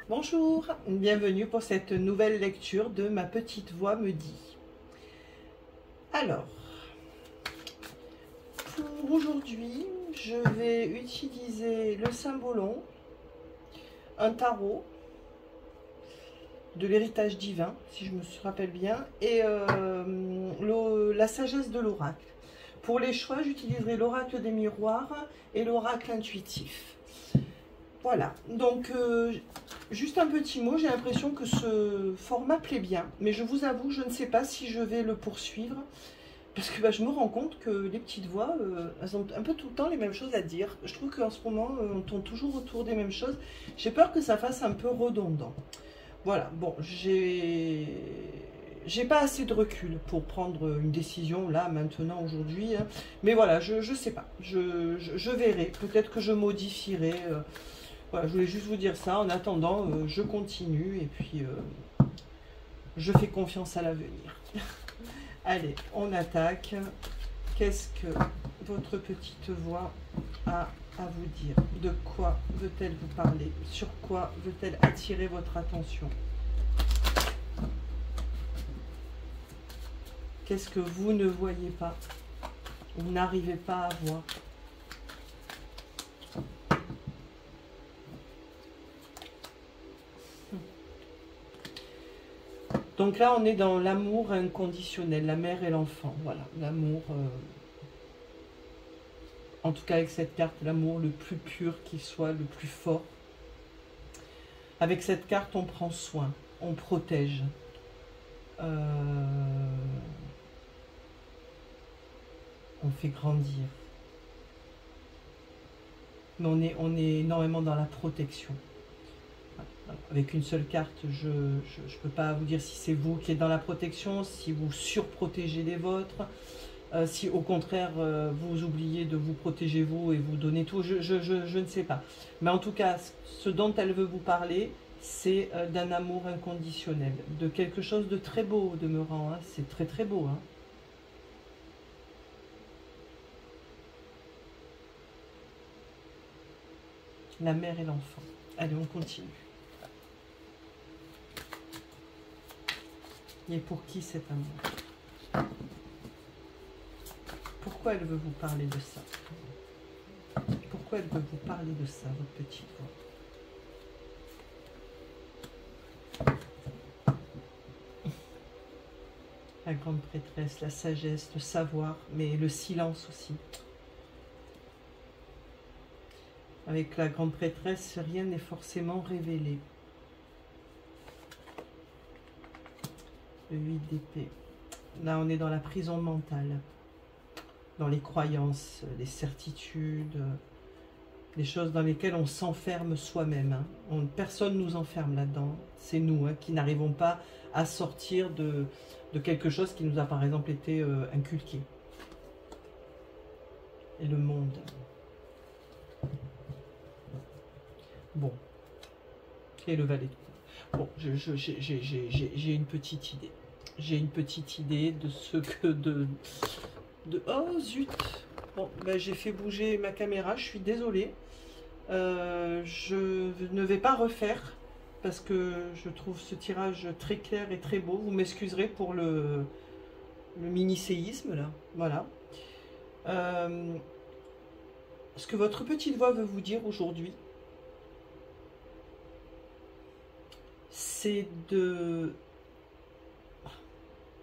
Bonjour, bienvenue pour cette nouvelle lecture de Ma petite voix me dit. Alors, pour aujourd'hui, je vais utiliser le Symbolon, un tarot de l'héritage divin, si je me rappelle bien, et la sagesse de l'oracle. Pour les choix, j'utiliserai l'oracle des miroirs et l'oracle intuitif. Voilà, donc juste un petit mot, j'ai l'impression que ce format plaît bien, mais je vous avoue, je ne sais pas si je vais le poursuivre, parce que je me rends compte que les petites voix, elles ont un peu tout le temps les mêmes choses à dire. Je trouve qu'en ce moment, on tourne toujours autour des mêmes choses. J'ai peur que ça fasse un peu redondant. Voilà, bon, j'ai pas assez de recul pour prendre une décision là, maintenant, aujourd'hui. Hein. Mais voilà, je sais pas, je verrai, peut-être que je modifierai. Voilà, je voulais juste vous dire ça. En attendant, je continue et puis je fais confiance à l'avenir. Allez, on attaque. Qu'est-ce que votre petite voix a à vous dire? De quoi veut-elle vous parler? Sur quoi veut-elle attirer votre attention? Qu'est-ce que vous ne voyez pas? Vous n'arrivez pas à voir? Donc là, on est dans l'amour inconditionnel, la mère et l'enfant. Voilà, l'amour, en tout cas avec cette carte, l'amour le plus pur qui soit, le plus fort. Avec cette carte, on prend soin, on protège. On fait grandir. Mais on est énormément dans la protection. Avec une seule carte, je ne peux pas vous dire si c'est vous qui êtes dans la protection, si vous surprotégez les vôtres, si au contraire vous oubliez de vous protéger vous et vous donnez tout, je ne sais pas. Mais en tout cas, ce dont elle veut vous parler, c'est d'un amour inconditionnel, de quelque chose de très beau au demeurant, hein. C'est très très beau. Hein. La mère et l'enfant. Allez, on continue. Et pour qui cet amour? Pourquoi elle veut vous parler de ça? Pourquoi elle veut vous parler de ça, votre petite voix? La grande prêtresse, la sagesse, le savoir, mais le silence aussi. Avec la grande prêtresse, rien n'est forcément révélé. Le 8 d'épée. Là, on est dans la prison mentale, dans les croyances, les certitudes, les choses dans lesquelles on s'enferme soi-même. Hein. Personne ne nous enferme là-dedans. C'est nous qui n'arrivons pas à sortir de quelque chose qui nous a par exemple été inculqué. Et le monde. Bon. Et le valet de coupe. Bon, j'ai une petite idée. J'ai une petite idée de ce que oh zut! Bon, ben, j'ai fait bouger ma caméra, je suis désolée. Je ne vais pas refaire parce que je trouve ce tirage très clair et très beau. Vous m'excuserez pour le mini-séisme là. Voilà. Ce que votre petite voix veut vous dire aujourd'hui, c'est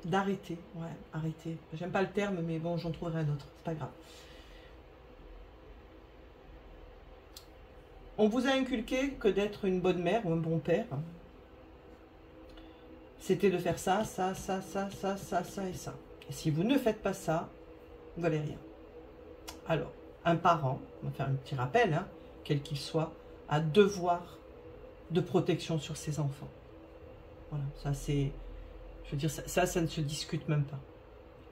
d'arrêter, ouais, arrêter. J'aime pas le terme, mais bon, j'en trouverai un autre, c'est pas grave. On vous a inculqué que d'être une bonne mère ou un bon père, c'était de faire ça, ça, ça, ça, ça, ça, ça et ça. Et si vous ne faites pas ça, vous n'allez rien. Alors, un parent, on va faire un petit rappel, hein, quel qu'il soit, a devoir de protection sur ses enfants. Voilà, ça c'est... Je veux dire, ça ne se discute même pas.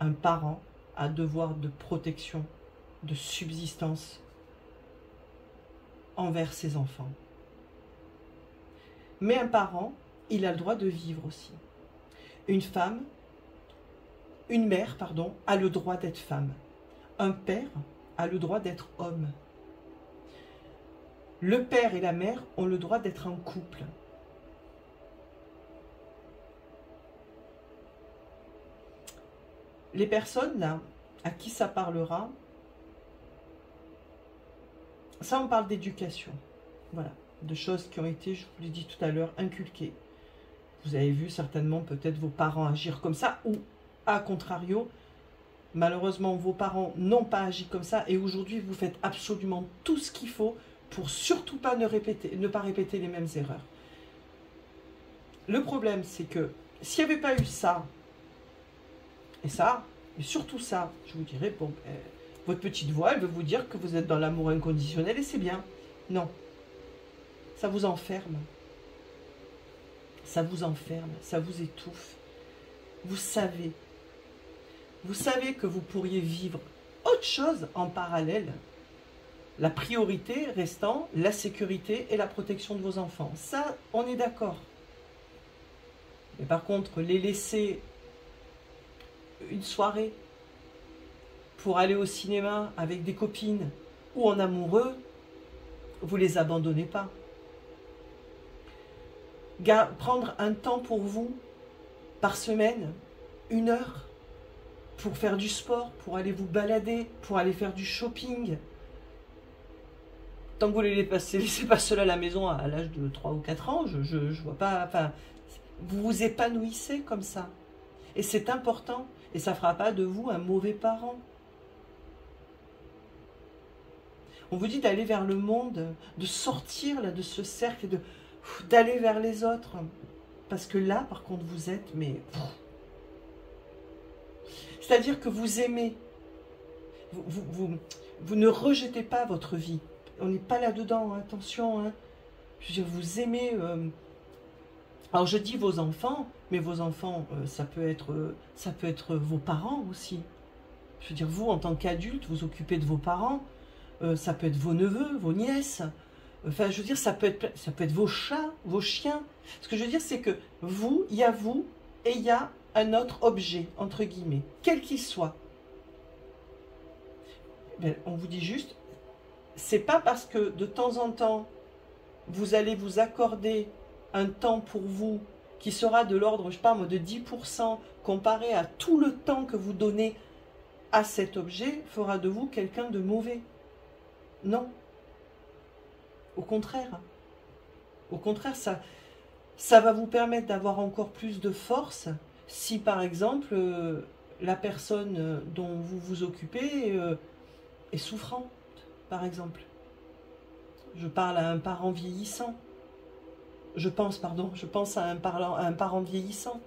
Un parent a devoir de protection, de subsistance envers ses enfants. Mais un parent, il a le droit de vivre aussi. Une mère, pardon, a le droit d'être femme. Un père a le droit d'être homme. Le père et la mère ont le droit d'être en couple. Les personnes là, à qui ça parlera, ça on parle d'éducation. Voilà, de choses qui ont été, je vous l'ai dit tout à l'heure, inculquées. Vous avez vu certainement peut-être vos parents agir comme ça, ou à contrario, malheureusement vos parents n'ont pas agi comme ça, et aujourd'hui vous faites absolument tout ce qu'il faut pour surtout pas ne pas répéter les mêmes erreurs. Le problème c'est que s'il n'y avait pas eu ça, et ça, et surtout ça, je vous dirais, bon, votre petite voix, elle veut vous dire que vous êtes dans l'amour inconditionnel et c'est bien. Non. Ça vous enferme. Ça vous enferme, ça vous étouffe. Vous savez que vous pourriez vivre autre chose en parallèle. La priorité restant la sécurité et la protection de vos enfants. Ça, on est d'accord. Mais par contre, les laisser une soirée pour aller au cinéma avec des copines ou en amoureux, vous les abandonnez pas. Prendre un temps pour vous par semaine, 1 heure, pour faire du sport, pour aller vous balader, pour aller faire du shopping. Tant que vous ne les laissez pas seuls à la maison à l'âge de 3 ou 4 ans, je vois pas, enfin, vous vous épanouissez comme ça. Et c'est important. Et ça ne fera pas de vous un mauvais parent. On vous dit d'aller vers le monde, de sortir là, de ce cercle, d'aller vers les autres. Parce que là, par contre, vous êtes, mais... C'est-à-dire que vous aimez. Vous ne rejetez pas votre vie. On n'est pas là-dedans, hein, attention. Hein. Je veux dire, vous aimez... Alors je dis vos enfants, mais vos enfants, ça peut être vos parents aussi. Je veux dire, vous, en tant qu'adulte, vous occupez de vos parents. Ça peut être vos neveux, vos nièces. Enfin, je veux dire, ça peut être vos chats, vos chiens. Ce que je veux dire, c'est que vous, il y a vous et il y a un autre objet, entre guillemets, quel qu'il soit. Ben, on vous dit juste, c'est pas parce que de temps en temps, vous allez vous accorder un temps pour vous qui sera de l'ordre, je sais pas moi, de 10% comparé à tout le temps que vous donnez à cet objet, fera de vous quelqu'un de mauvais. Non. Au contraire. Au contraire, ça va vous permettre d'avoir encore plus de force si, par exemple, la personne dont vous vous occupez est souffrante, par exemple. Je parle à un parent vieillissant. Je pense à un parent vieillissant.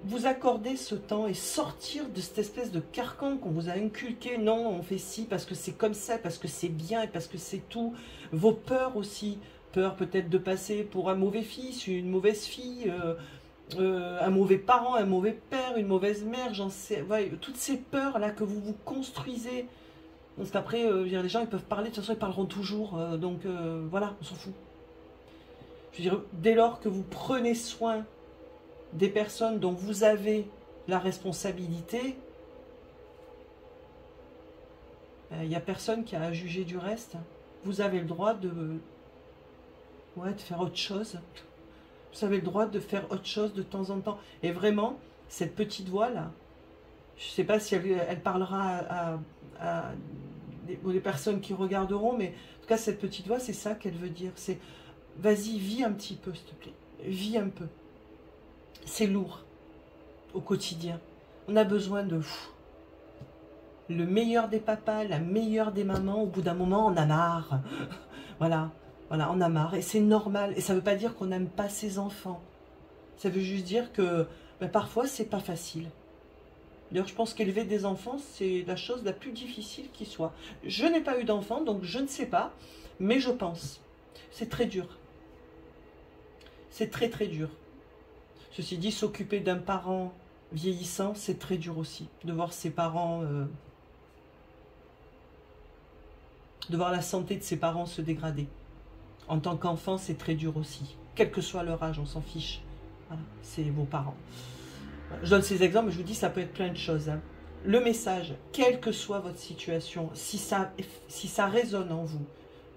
Vous accordez ce temps et sortir de cette espèce de carcan qu'on vous a inculqué. Non, on fait ci parce que c'est comme ça, parce que c'est bien et parce que c'est tout. Vos peurs aussi. Peur peut-être de passer pour un mauvais fils, une mauvaise fille, un mauvais parent, un mauvais père, une mauvaise mère, j'en sais. Ouais, toutes ces peurs-là que vous vous construisez. Parce qu'après, les gens ils peuvent parler, de toute façon ils parleront toujours. Donc voilà, on s'en fout. Je veux dire, dès lors que vous prenez soin des personnes dont vous avez la responsabilité, il n'y a personne qui a à juger du reste. Vous avez le droit de faire autre chose. Vous avez le droit de faire autre chose de temps en temps. Et vraiment, cette petite voix-là, je ne sais pas si elle parlera à des personnes qui regarderont, mais en tout cas, cette petite voix, c'est ça qu'elle veut dire. C'est, vas-y, vis un petit peu, s'il te plaît. Vis un peu. C'est lourd au quotidien. On a besoin de le meilleur des papas, la meilleure des mamans. Au bout d'un moment, on a marre. Voilà, on a marre. Et c'est normal. Et ça ne veut pas dire qu'on n'aime pas ses enfants. Ça veut juste dire que parfois, c'est pas facile. D'ailleurs, je pense qu'élever des enfants, c'est la chose la plus difficile qui soit. Je n'ai pas eu d'enfant, donc je ne sais pas. Mais je pense. C'est très dur. C'est très très dur. Ceci dit, s'occuper d'un parent vieillissant, c'est très dur aussi. De voir ses parents... de voir la santé de ses parents se dégrader. En tant qu'enfant, c'est très dur aussi. Quel que soit leur âge, on s'en fiche. Voilà, c'est vos parents. Je donne ces exemples, mais je vous dis, ça peut être plein de choses. Hein. le message, quelle que soit votre situation, si ça résonne en vous,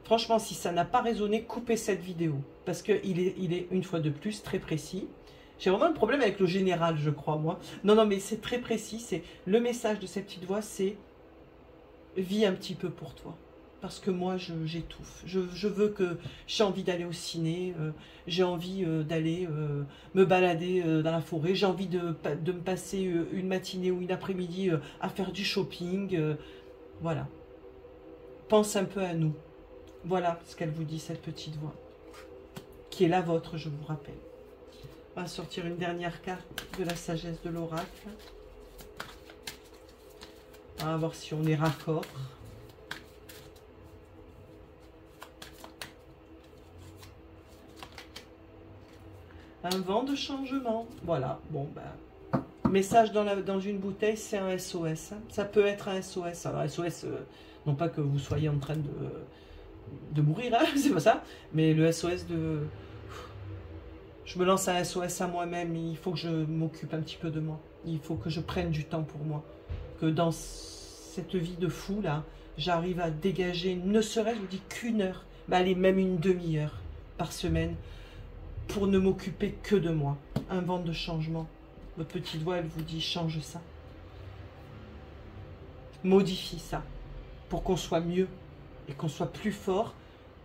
franchement, si ça n'a pas résonné, coupez cette vidéo. Parce qu'il est, une fois de plus, très précis. J'ai vraiment un problème avec le général, je crois, moi. Non, non, mais c'est très précis. C'est le message de cette petite voix, c'est « Vis un petit peu pour toi ». Parce que moi, j'étouffe. Je veux que... J'ai envie d'aller au ciné, j'ai envie d'aller me balader dans la forêt, j'ai envie de me passer une matinée ou une après-midi à faire du shopping. Voilà. Pense un peu à nous. Voilà ce qu'elle vous dit, cette petite voix. Qui est la vôtre, je vous rappelle. On va sortir une dernière carte de la sagesse de l'oracle. On va voir si on est raccord. Un vent de changement. Voilà. Bon, ben, message dans une bouteille, c'est un SOS. Hein. Ça peut être un SOS. Alors, SOS, non pas que vous soyez en train de mourir, hein, c'est pas ça. Mais le SOS de... Je me lance un SOS à moi-même. Il faut que je m'occupe un petit peu de moi. Il faut que je prenne du temps pour moi. Que dans cette vie de fou, là, j'arrive à dégager, ne serait-ce, je vous dis, qu'une heure. Ben, allez, même une demi-heure par semaine. Pour ne m'occuper que de moi. Un vent de changement. Votre petite voix, elle vous dit, change ça. Modifie ça. Pour qu'on soit mieux. Et qu'on soit plus fort.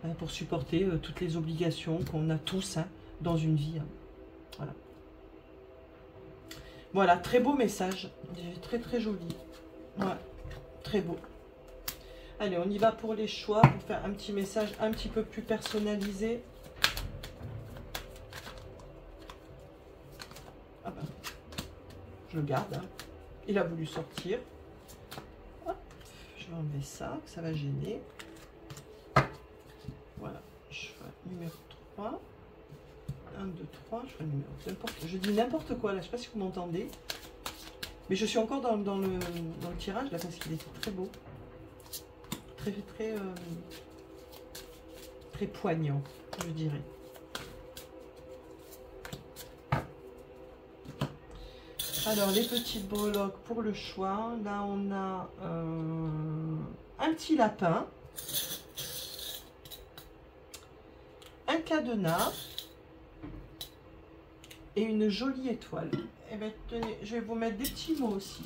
Hein, pour supporter toutes les obligations qu'on a tous hein, dans une vie. Hein. Voilà. Voilà, très beau message. Très très joli. Ouais, très beau. Allez, on y va pour les choix. Pour faire un petit message un petit peu plus personnalisé. Ah ben, je le garde. Hein. Il a voulu sortir. Hop, je vais enlever ça, que ça va gêner. Voilà, cheval numéro 3. 1, 2, 3, cheval numéro 2. Je dis n'importe quoi là, je ne sais pas si vous m'entendez. Mais je suis encore dans le tirage là parce qu'il est très beau. Très poignant, je dirais. Alors, les petites breloques pour le choix. Là, on a un petit lapin. Un cadenas. Et une jolie étoile. Eh bien, tenez, je vais vous mettre des petits mots aussi.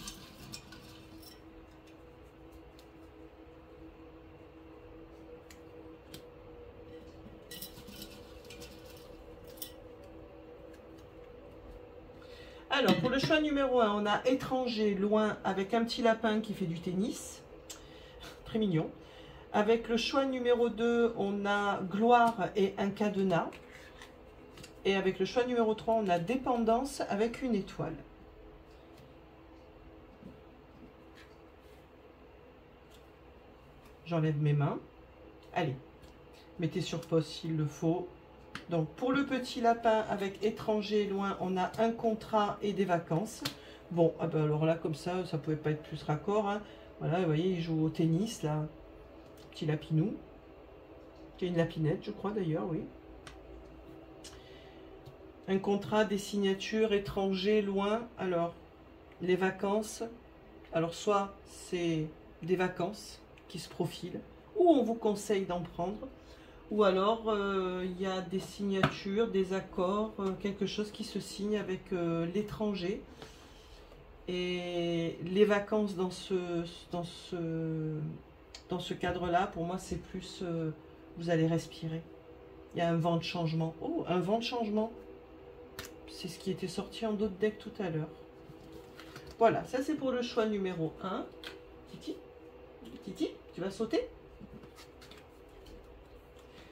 Alors, pour le choix numéro 1, on a étranger, loin, avec un petit lapin qui fait du tennis. Très mignon. Avec le choix numéro 2, on a gloire et un cadenas. Et avec le choix numéro 3, on a dépendance avec une étoile. J'enlève mes mains. Allez, mettez sur pause s'il le faut. Donc, pour le petit lapin avec étranger loin, on a un contrat et des vacances. Bon, ah ben alors là, comme ça pouvait pas être plus raccord. Hein. Voilà, vous voyez, il joue au tennis, là. Petit lapinou. Qui est une lapinette, je crois d'ailleurs, oui. Un contrat, des signatures, étranger, loin. Alors, les vacances. Alors, soit c'est des vacances qui se profilent, ou on vous conseille d'en prendre. Ou alors, il y a des signatures, des accords, quelque chose qui se signe avec l'étranger. Et les vacances dans ce cadre-là, pour moi, c'est plus, vous allez respirer. Il y a un vent de changement. Oh, un vent de changement. C'est ce qui était sorti en d'autres decks tout à l'heure. Voilà, ça c'est pour le choix numéro 1. Titi, Titi, tu vas sauter?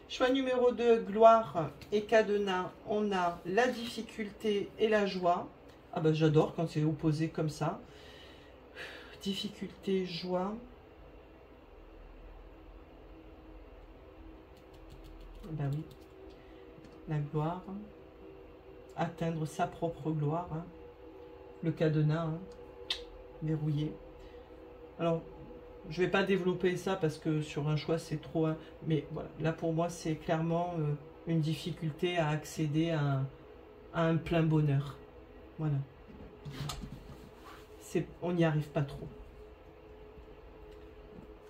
Choix numéro 2, gloire et cadenas. On a la difficulté et la joie. Ah ben j'adore quand c'est opposé comme ça. Difficulté, joie. Ben oui. La gloire. Atteindre sa propre gloire. Hein. Le cadenas. Hein. Verrouillé. Alors, je ne vais pas développer ça parce que sur un choix, c'est trop... Hein. Mais voilà, là pour moi, c'est clairement une difficulté à accéder à un plein bonheur. Voilà. on n'y arrive pas trop.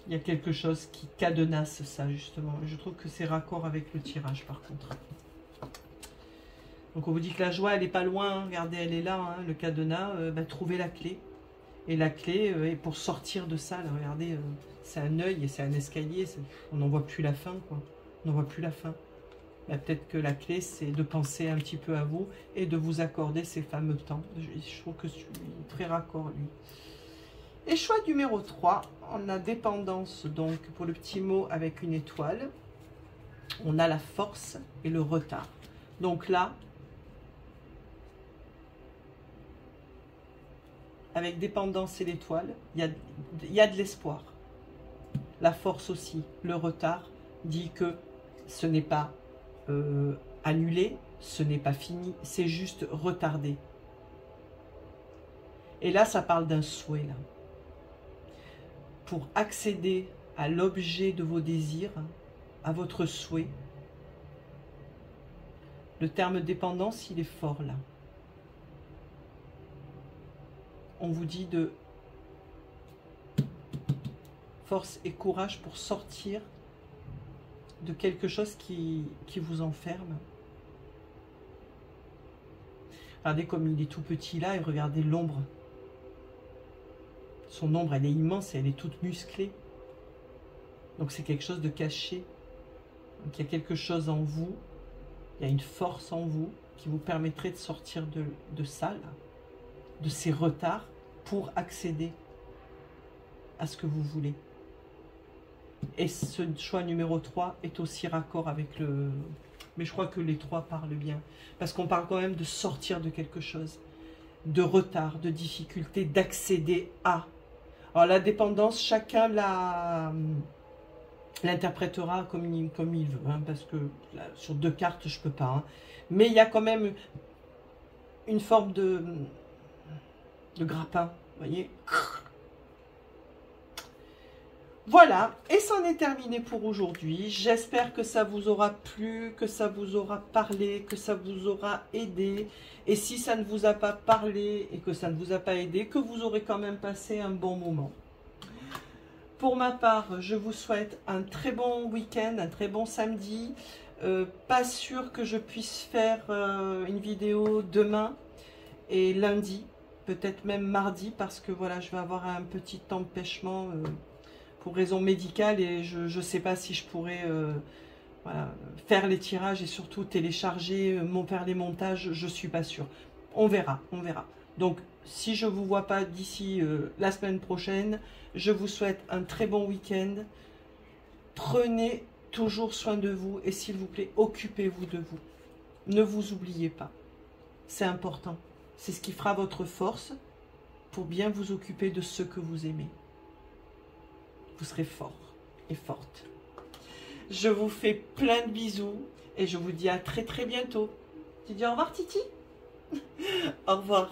Il y a quelque chose qui cadenasse ça, justement. Je trouve que c'est raccord avec le tirage, par contre. Donc, on vous dit que la joie, elle n'est pas loin. Regardez, elle est là, hein, le cadenas. Trouvez la clé. Et la clé, et pour sortir de ça, là, regardez, c'est un œil et c'est un escalier. On n'en voit plus la fin, quoi. On n'en voit plus la fin. Peut-être que la clé, c'est de penser un petit peu à vous et de vous accorder ces fameux temps. Je trouve que je suis très raccord, lui. Et choix numéro 3, on a dépendance, donc, pour le petit mot avec une étoile. On a la force et le retard. Donc là, avec dépendance et l'étoile, il y a de l'espoir. La force aussi, le retard, dit que ce n'est pas annulé, ce n'est pas fini, c'est juste retardé. Et là, ça parle d'un souhait, là. Pour accéder à l'objet de vos désirs, à votre souhait, le terme dépendance, il est fort, là. On vous dit de force et courage pour sortir de quelque chose qui vous enferme. Regardez comme il est tout petit là et regardez l'ombre. Son ombre, elle est immense et elle est toute musclée. Donc c'est quelque chose de caché. Donc il y a quelque chose en vous, il y a une force en vous qui vous permettrait de sortir de ça, là, de ces retards pour accéder à ce que vous voulez. Et ce choix numéro 3 est aussi raccord avec le... Mais je crois que les 3 parlent bien. Parce qu'on parle quand même de sortir de quelque chose. De retard, de difficulté, d'accéder à. Alors la dépendance, chacun l'interprétera comme il veut. Hein, parce que là, sur 2 cartes, je ne peux pas. Hein. Mais il y a quand même une forme de grappin. Vous voyez ? Voilà, et c'en est terminé pour aujourd'hui. J'espère que ça vous aura plu, que ça vous aura parlé, que ça vous aura aidé. Et si ça ne vous a pas parlé et que ça ne vous a pas aidé, que vous aurez quand même passé un bon moment. Pour ma part, je vous souhaite un très bon week-end, un très bon samedi. Pas sûr que je puisse faire une vidéo demain et lundi, peut-être même mardi, parce que voilà, je vais avoir un petit empêchement pour raison médicale et je ne sais pas si je pourrais voilà, faire les tirages et surtout télécharger, faire les montages, je ne suis pas sûre. On verra, on verra. Donc, si je ne vous vois pas d'ici la semaine prochaine, je vous souhaite un très bon week-end. Prenez toujours soin de vous et s'il vous plaît, occupez-vous de vous. Ne vous oubliez pas. C'est important. C'est ce qui fera votre force pour bien vous occuper de ce que vous aimez. Vous serez fort et forte. Je vous fais plein de bisous et je vous dis à très très bientôt. Tu dis au revoir Titi? Au revoir.